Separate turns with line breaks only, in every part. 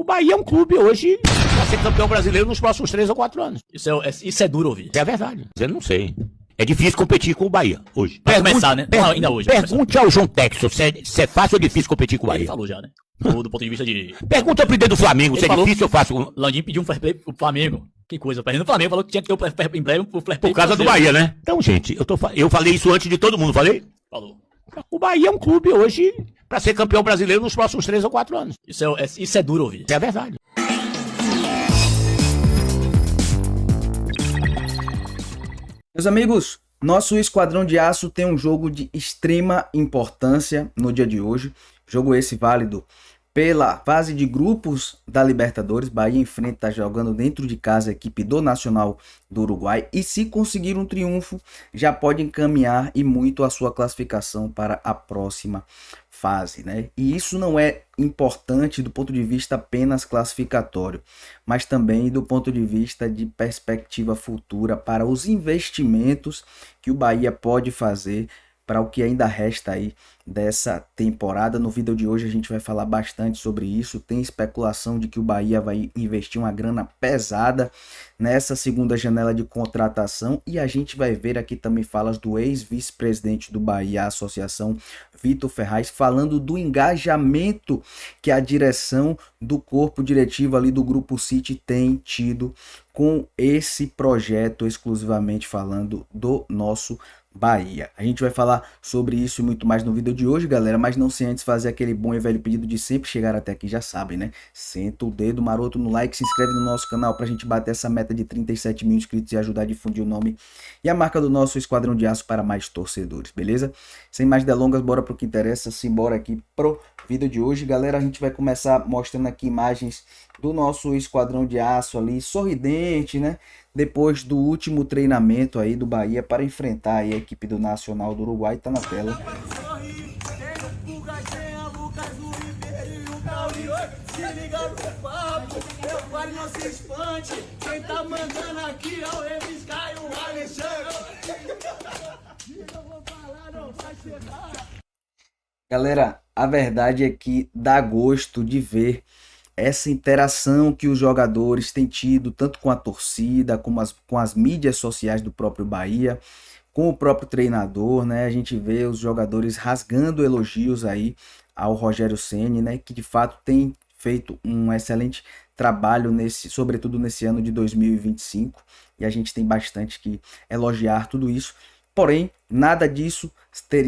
O Bahia é um clube hoje pra ser campeão brasileiro nos próximos 3 ou 4 anos.
Isso é duro ouvir.
É verdade. Eu não sei. É difícil competir com o Bahia hoje.
Pra começar, né? Ainda hoje.
Pergunte ao João Texo se é fácil ou difícil competir com o Bahia.
Ele falou já, né? Do ponto de vista de...
Pergunta ao presidente do Flamengo se é difícil ou fácil.
Landim pediu um fair play pro Flamengo. Que coisa. O presidente do Flamengo falou que tinha que ter um fair play pro fair play.
Por causa do Bahia, né? Então, gente, eu falei isso antes de todo mundo, falei?
Falou.
O Bahia é um clube hoje pra ser campeão brasileiro nos próximos 3 ou 4 anos.
Isso é duro ouvir.
É verdade.
Meus amigos, nosso Esquadrão de Aço tem um jogo de extrema importância no dia de hoje. Jogo esse válido pela fase de grupos da Libertadores. Bahia enfrenta, jogando dentro de casa, a equipe do Nacional do Uruguai. E se conseguir um triunfo, já pode encaminhar e muito a sua classificação para a próxima fase, né? E isso não é importante do ponto de vista apenas classificatório, mas também do ponto de vista de perspectiva futura para os investimentos que o Bahia pode fazer para o que ainda resta aí dessa temporada. No vídeo de hoje a gente vai falar bastante sobre isso. Tem especulação de que o Bahia vai investir uma grana pesada nessa segunda janela de contratação, e a gente vai ver aqui também falas do ex-vice-presidente do Bahia, a associação, Vitor Ferraz, falando do engajamento que a direção do corpo diretivo ali do Grupo City tem tido com esse projeto, exclusivamente falando do nosso Bahia. A gente vai falar sobre isso e muito mais no vídeo de hoje, galera, mas não sem antes fazer aquele bom e velho pedido de sempre chegar até aqui, já sabem, né? Senta o dedo maroto no like, se inscreve no nosso canal pra gente bater essa meta de 37 mil inscritos e ajudar a difundir o nome e a marca do nosso Esquadrão de Aço para mais torcedores, beleza? Sem mais delongas, bora pro que interessa, simbora aqui pro vídeo de hoje, galera. A gente vai começar mostrando aqui imagens do nosso Esquadrão de Aço ali, sorridente, né? Depois do último treinamento aí do Bahia para enfrentar aí a equipe do Nacional do Uruguai, tá na tela. Galera, a verdade é que dá gosto de ver essa interação que os jogadores têm tido, tanto com a torcida, como com as mídias sociais do próprio Bahia, com o próprio treinador, né? A gente vê os jogadores rasgando elogios aí ao Rogério Ceni, né? Que de fato tem feito um excelente trabalho, sobretudo nesse ano de 2025, e a gente tem bastante que elogiar tudo isso. Porém, nada disso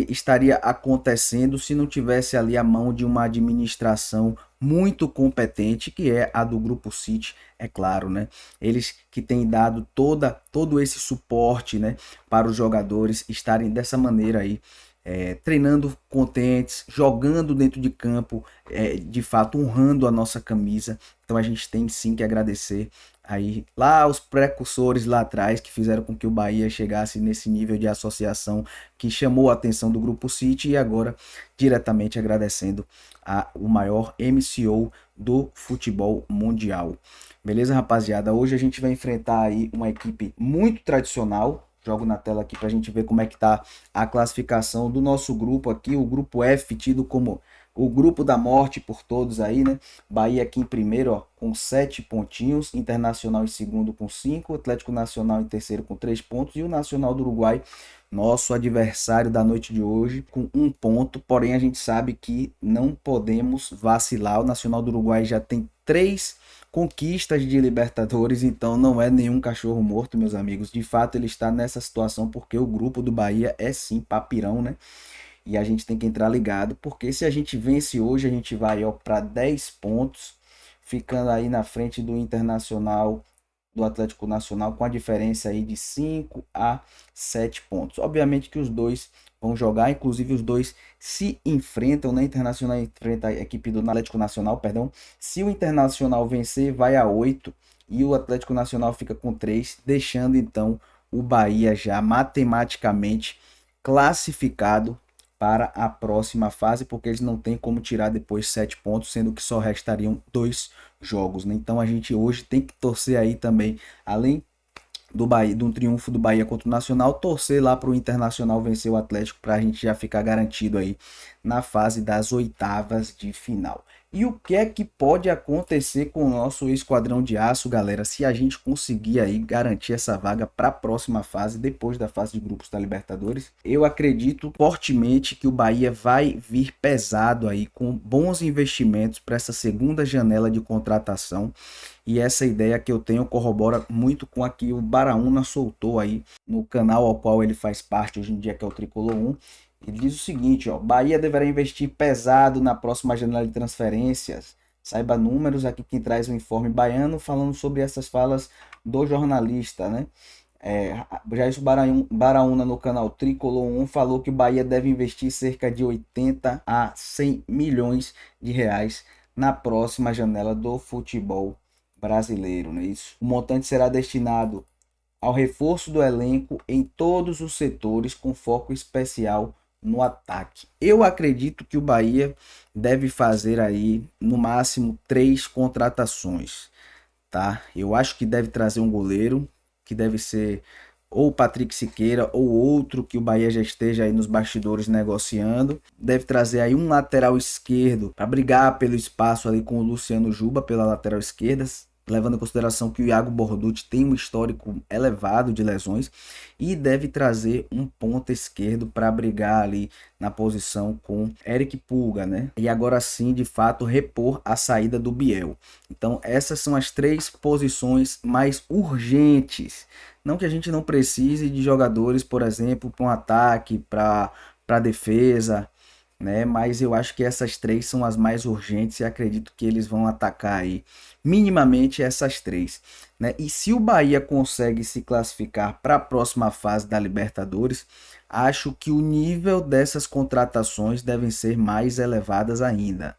estaria acontecendo se não tivesse ali a mão de uma administração muito competente, que é a do Grupo City, é claro, né? Eles que têm dado todo esse suporte, né, para os jogadores estarem dessa maneira aí, treinando contentes, jogando dentro de campo, de fato honrando a nossa camisa. Então a gente tem sim que agradecer aí lá os precursores lá atrás que fizeram com que o Bahia chegasse nesse nível de associação que chamou a atenção do Grupo City, e agora diretamente agradecendo o maior MCO do futebol mundial. Beleza, rapaziada? Hoje a gente vai enfrentar aí uma equipe muito tradicional. Jogo na tela aqui pra gente ver como é que tá a classificação do nosso grupo aqui, o grupo F, tido como o grupo da morte por todos aí, né? Bahia aqui em primeiro, ó, com 7 pontinhos, Internacional em segundo com 5, Atlético Nacional em terceiro com 3 pontos e o Nacional do Uruguai, nosso adversário da noite de hoje, com 1 ponto. Porém, a gente sabe que não podemos vacilar. O Nacional do Uruguai já tem 3 conquistas de Libertadores, então não é nenhum cachorro morto, meus amigos. De fato, ele está nessa situação porque o grupo do Bahia é sim papirão, né? E a gente tem que entrar ligado, porque se a gente vence hoje, a gente vai para 10 pontos, ficando aí na frente do Internacional, do Atlético Nacional, com a diferença aí de 5 a 7 pontos. Obviamente que os dois vão jogar, inclusive os dois se enfrentam, né? Internacional enfrenta a equipe do Atlético Nacional, perdão. Se o Internacional vencer, vai a 8 e o Atlético Nacional fica com 3, deixando então o Bahia já matematicamente classificado para a próxima fase, porque eles não têm como tirar depois 7 pontos, sendo que só restariam 2 jogos, né? Então a gente hoje tem que torcer aí também, além do Bahia, de um triunfo do Bahia contra o Nacional, torcer lá para o Internacional vencer o Atlético, para a gente já ficar garantido aí na fase das oitavas de final. E o que é que pode acontecer com o nosso Esquadrão de Aço, galera, se a gente conseguir aí garantir essa vaga para a próxima fase, depois da fase de grupos da Libertadores? Eu acredito fortemente que o Bahia vai vir pesado aí, com bons investimentos para essa segunda janela de contratação. E essa ideia que eu tenho corrobora muito com a que o Baraúna soltou aí no canal ao qual ele faz parte hoje em dia, que é o Tricolor 1. Ele diz o seguinte, ó: Bahia deverá investir pesado na próxima janela de transferências. Saiba números, aqui quem traz o informe baiano, falando sobre essas falas do jornalista, né? Jailson Baraúna, no canal Tricolor 1, falou que o Bahia deve investir cerca de 80 a 100 milhões de reais na próxima janela do futebol brasileiro, não é isso? O montante será destinado ao reforço do elenco em todos os setores, com foco especial no ataque. Eu acredito que o Bahia deve fazer aí no máximo 3 contratações, tá? Eu acho que deve trazer um goleiro, que deve ser ou o Patrick Siqueira ou outro que o Bahia já esteja aí nos bastidores negociando. Deve trazer aí um lateral esquerdo para brigar pelo espaço ali com o Luciano Juba pela lateral esquerda, levando em consideração que o Iago Borducci tem um histórico elevado de lesões, e deve trazer um ponta esquerdo para brigar ali na posição com Eric Pulga, né? E agora sim, de fato, repor a saída do Biel. Então essas são as 3 posições mais urgentes. Não que a gente não precise de jogadores, por exemplo, para um ataque, para defesa, né? Mas eu acho que essas 3 são as mais urgentes e acredito que eles vão atacar aí minimamente essas 3, né? E se o Bahia consegue se classificar para a próxima fase da Libertadores, acho que o nível dessas contratações devem ser mais elevadas ainda,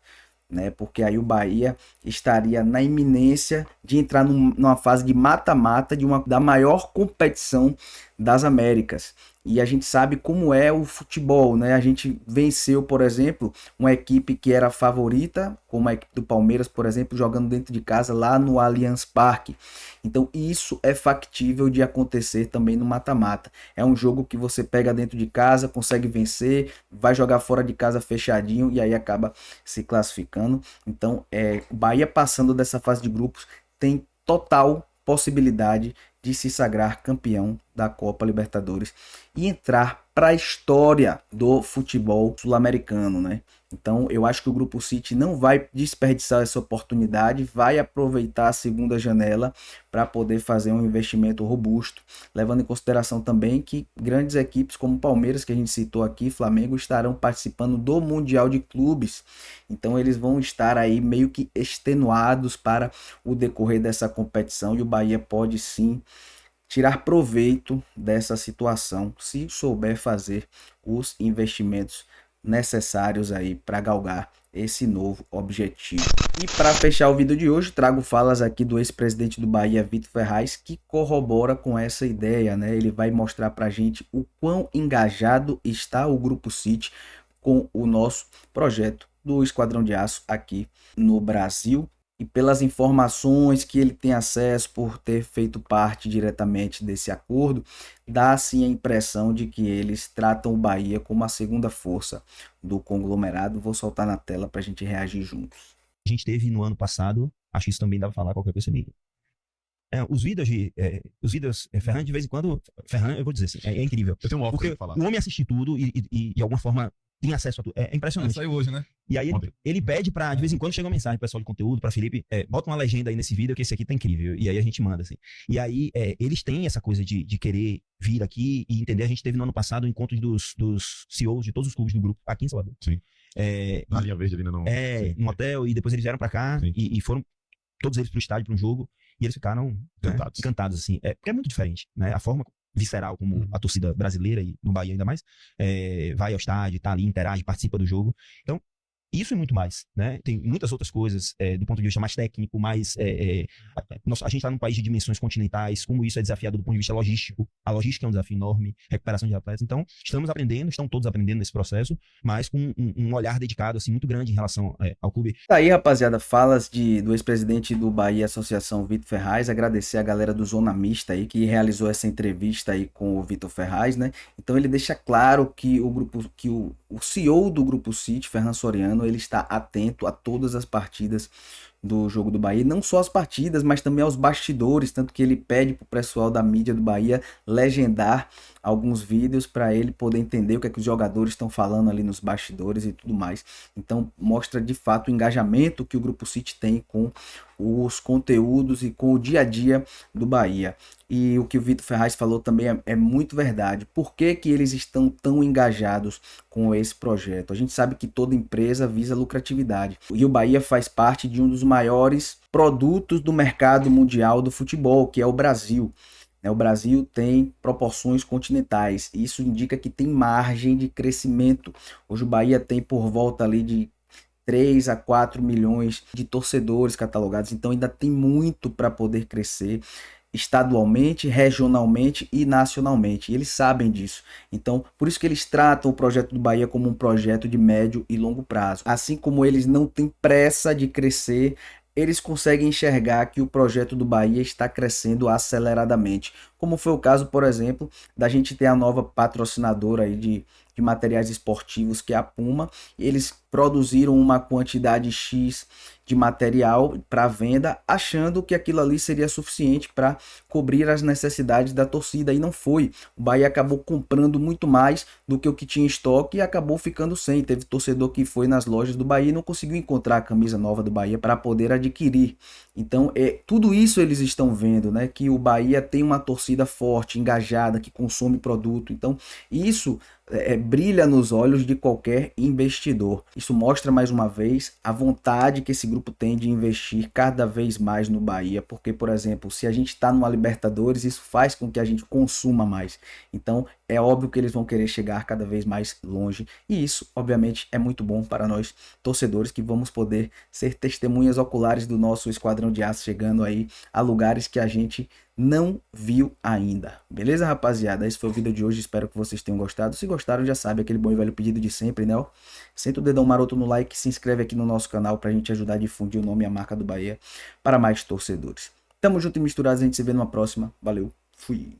né? Porque aí o Bahia estaria na iminência de entrar numa fase de mata-mata da maior competição das Américas. E a gente sabe como é o futebol, né? A gente venceu, por exemplo, uma equipe que era favorita, como a equipe do Palmeiras, por exemplo, jogando dentro de casa lá no Allianz Parque. Então isso é factível de acontecer também no mata-mata. É um jogo que você pega dentro de casa, consegue vencer, vai jogar fora de casa fechadinho e aí acaba se classificando. Então, o Bahia passando dessa fase de grupos tem total possibilidade de se sagrar campeão da Copa Libertadores e entrar para a história do futebol sul-americano, né? Então eu acho que o Grupo City não vai desperdiçar essa oportunidade, vai aproveitar a segunda janela para poder fazer um investimento robusto, levando em consideração também que grandes equipes como Palmeiras, que a gente citou aqui, Flamengo, estarão participando do Mundial de Clubes. Então eles vão estar aí meio que extenuados para o decorrer dessa competição, e o Bahia pode sim tirar proveito dessa situação se souber fazer os investimentos necessários aí para galgar esse novo objetivo. E para fechar o vídeo de hoje, trago falas aqui do ex-presidente do Bahia, Vitor Ferraz, que corrobora com essa ideia, né? Ele vai mostrar para a gente o quão engajado está o Grupo City com o nosso projeto do Esquadrão de Aço aqui no Brasil. E pelas informações que ele tem acesso por ter feito parte diretamente desse acordo, dá sim a impressão de que eles tratam o Bahia como a segunda força do conglomerado. Vou soltar na tela para a gente reagir juntos.
A gente teve no ano passado, acho que isso também dá para falar qualquer coisa comigo. Os vídeos, Ferran, de vez em quando, Ferran, eu vou dizer assim, é incrível.
Eu tenho um óculos
Porque
pra falar.
o homem assiste tudo e de alguma forma tem acesso a tudo. É impressionante.
Saiu hoje, né?
E aí ele pede pra, de vez em quando, chega uma mensagem pro pessoal de conteúdo, pra Felipe, bota uma legenda aí nesse vídeo que esse aqui tá incrível. E aí a gente manda, assim. E aí eles têm essa coisa de querer vir aqui e entender. A gente teve no ano passado o encontro dos CEOs de todos os clubes do grupo, aqui em Salvador.
Sim. Na linha verde ali, né?
No hotel, e depois eles vieram pra cá e foram todos eles pro estádio, pra um jogo, e eles ficaram encantados, assim. Porque é muito diferente, né? A forma visceral como a torcida brasileira, e no Bahia ainda mais, vai ao estádio, tá ali, interage, participa do jogo. Então, isso e muito mais, né? Tem muitas outras coisas do ponto de vista mais técnico, mais... a gente está num país de dimensões continentais, como isso é desafiado do ponto de vista logístico. A logística é um desafio enorme, recuperação de atletas. Então, estamos aprendendo, estão todos aprendendo nesse processo, mas com um olhar dedicado, assim, muito grande em relação ao clube.
Tá aí, rapaziada, falas do ex-presidente do Bahia Associação, Vitor Ferraz. Agradecer a galera do Zona Mista aí, que realizou essa entrevista aí com o Vitor Ferraz, né? Então ele deixa claro que o CEO do Grupo City, Ferran Soriano, ano ele está atento a todas as partidas do jogo do Bahia, não só as partidas, mas também aos bastidores, tanto que ele pede para o pessoal da mídia do Bahia legendar alguns vídeos para ele poder entender o que é que os jogadores estão falando ali nos bastidores e tudo mais. Então mostra de fato o engajamento que o Grupo City tem com os conteúdos e com o dia a dia do Bahia. E o que o Vitor Ferraz falou também é muito verdade. Por que que eles estão tão engajados com esse projeto? A gente sabe que toda empresa visa lucratividade. E o Bahia faz parte de um dos maiores produtos do mercado mundial do futebol, que é o Brasil. O Brasil tem proporções continentais. Isso indica que tem margem de crescimento. Hoje o Bahia tem por volta ali de 3 a 4 milhões de torcedores catalogados. Então ainda tem muito para poder crescer estadualmente, regionalmente e nacionalmente. E eles sabem disso. Então, por isso que eles tratam o projeto do Bahia como um projeto de médio e longo prazo. Assim como eles não têm pressa de crescer, eles conseguem enxergar que o projeto do Bahia está crescendo aceleradamente. Como foi o caso, por exemplo, da gente ter a nova patrocinadora aí de materiais esportivos, que é a Puma. Eles produziram uma quantidade X de material para venda, achando que aquilo ali seria suficiente para cobrir as necessidades da torcida, e não foi. O Bahia acabou comprando muito mais do que o que tinha em estoque e acabou ficando sem. Teve torcedor que foi nas lojas do Bahia e não conseguiu encontrar a camisa nova do Bahia para poder adquirir. Então, tudo isso eles estão vendo, né? Que o Bahia tem uma torcida forte, engajada, que consome produto. Então, isso brilha nos olhos de qualquer investidor. Isso mostra mais uma vez a vontade que esse grupo tem de investir cada vez mais no Bahia, porque, por exemplo, se a gente está numa Libertadores, isso faz com que a gente consuma mais. Então é óbvio que eles vão querer chegar cada vez mais longe, e isso obviamente é muito bom para nós torcedores, que vamos poder ser testemunhas oculares do nosso Esquadrão de Aço chegando aí a lugares que a gente não viu ainda. Beleza, rapaziada? Esse foi o vídeo de hoje, espero que vocês tenham gostado. Se gostaram, já sabe, aquele bom e velho pedido de sempre, né? Senta o dedão maroto no like, se inscreve aqui no nosso canal pra gente ajudar a difundir o nome e a marca do Bahia para mais torcedores. Tamo junto e misturados, a gente se vê numa próxima. Valeu, fui!